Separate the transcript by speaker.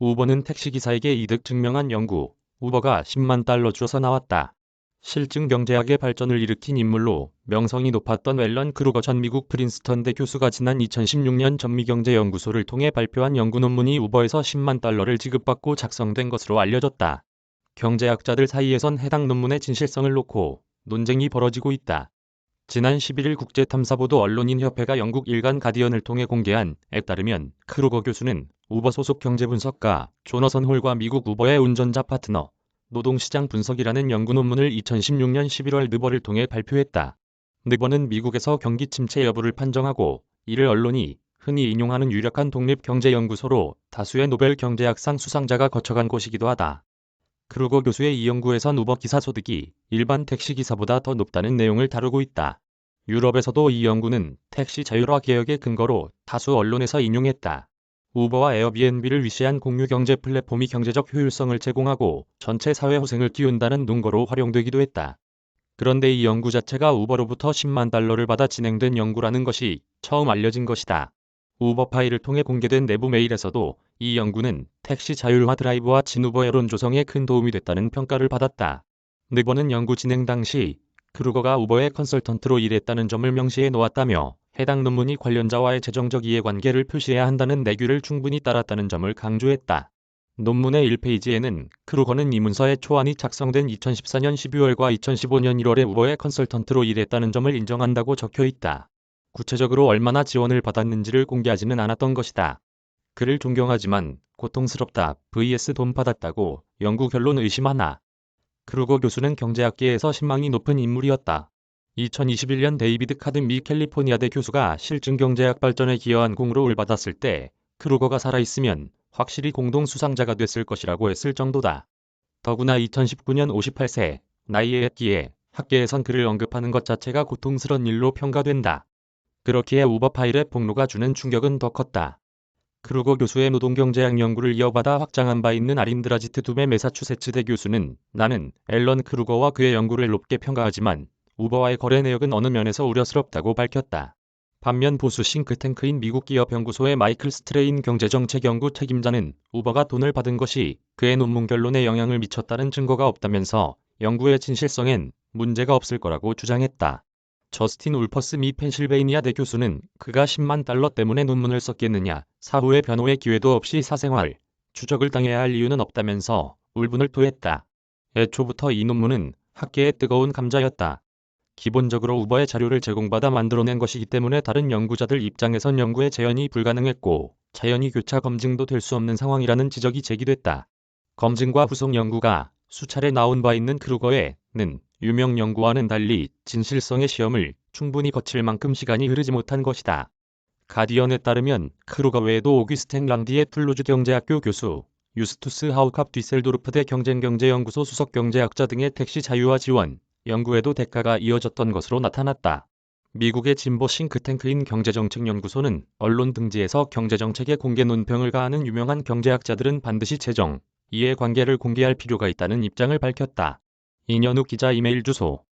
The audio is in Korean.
Speaker 1: 우버는 택시기사에게 이득 증명한 연구, 우버가 10만 달러 주어서 나왔다. 실증 경제학의 발전을 일으킨 인물로 명성이 높았던 앨런 크루거 전 미국 프린스턴대 교수가 지난 2016년 전미경제연구소를 통해 발표한 연구 논문이 우버에서 10만 달러를 지급받고 작성된 것으로 알려졌다. 경제학자들 사이에선 해당 논문의 진실성을 놓고 논쟁이 벌어지고 있다. 지난 11일 국제탐사보도 언론인협회가 영국 일간 가디언을 통해 공개한 에 따르면 크루거 교수는 우버 소속 경제분석가 조너선 홀과 미국 우버의 운전자 파트너, 노동시장 분석이라는 연구 논문을 2016년 11월 느버를 통해 발표했다. 느버는 미국에서 경기 침체 여부를 판정하고 이를 언론이 흔히 인용하는 유력한 독립경제연구소로 다수의 노벨 경제학상 수상자가 거쳐간 곳이기도 하다. 크루거 교수의 이 연구에선 우버 기사 소득이 일반 택시기사보다 더 높다는 내용을 다루고 있다. 유럽에서도 이 연구는 택시 자율화 개혁의 근거로 다수 언론에서 인용했다. 우버와 에어비앤비를 위시한 공유 경제 플랫폼이 경제적 효율성을 제공하고 전체 사회 호생을 키운다는 논거로 활용되기도 했다. 그런데 이 연구 자체가 우버로부터 10만 달러를 받아 진행된 연구라는 것이 처음 알려진 것이다. 우버 파일을 통해 공개된 내부 메일에서도 이 연구는 택시 자율화 드라이브와 친우버 여론 조성에 큰 도움이 됐다는 평가를 받았다. 느버는 연구 진행 당시 크루거가 우버의 컨설턴트로 일했다는 점을 명시해 놓았다며 해당 논문이 관련자와의 재정적 이해관계를 표시해야 한다는 내규를 충분히 따랐다는 점을 강조했다. 논문의 1페이지에는 크루거는 이 문서의 초안이 작성된 2014년 12월과 2015년 1월에 우버의 컨설턴트로 일했다는 점을 인정한다고 적혀 있다. 구체적으로 얼마나 지원을 받았는지를 공개하지는 않았던 것이다. 그를 존경하지만 고통스럽다 vs 돈 받았다고 연구 결론 의심하나. 크루거 교수는 경제학계에서 신망이 높은 인물이었다. 2021년 데이비드 카든 미 캘리포니아대 교수가 실증 경제학 발전에 기여한 공로를 받았을 때 크루거가 살아있으면 확실히 공동 수상자가 됐을 것이라고 했을 정도다. 더구나 2019년 58세 나이에 했기에 학계에선 그를 언급하는 것 자체가 고통스런 일로 평가된다. 그렇기에 우버 파일의 폭로가 주는 충격은 더 컸다. 크루거 교수의 노동경제학 연구를 이어받아 확장한 바 있는 아린드라지트 두메 매사추세츠대 교수는 나는 앨런 크루거와 그의 연구를 높게 평가하지만 우버와의 거래 내역은 어느 면에서 우려스럽다고 밝혔다. 반면 보수 싱크탱크인 미국 기업연구소의 마이클 스트레인 경제정책연구 책임자는 우버가 돈을 받은 것이 그의 논문 결론에 영향을 미쳤다는 증거가 없다면서 연구의 진실성엔 문제가 없을 거라고 주장했다. 저스틴 울퍼스 미 펜실베이니아대 교수는 그가 10만 달러 때문에 논문을 썼겠느냐, 사후의 변호의 기회도 없이 사생활, 추적을 당해야 할 이유는 없다면서 울분을 토했다. 애초부터 이 논문은 학계의 뜨거운 감자였다. 기본적으로 우버의 자료를 제공받아 만들어낸 것이기 때문에 다른 연구자들 입장에선 연구의 재현이 불가능했고 자연히 교차 검증도 될 수 없는 상황이라는 지적이 제기됐다. 검증과 후속 연구가 수차례 나온 바 있는 크루거의,는 유명 연구와는 달리 진실성의 시험을 충분히 거칠 만큼 시간이 흐르지 못한 것이다. 가디언에 따르면 크루거 외에도 오규스텐 랑디의 툴루즈 경제학교 교수, 유스투스 하우캅 뒤셀도르프대 경쟁경제연구소 수석경제학자 등의 택시 자유화 지원, 연구에도 대가가 이어졌던 것으로 나타났다. 미국의 진보 싱크탱크인 경제정책연구소는 언론 등지에서 경제정책에 공개 논평을 가하는 유명한 경제학자들은 반드시 재정, 이해관계를 공개할 필요가 있다는 입장을 밝혔다. 이년욱 기자 이메일 주소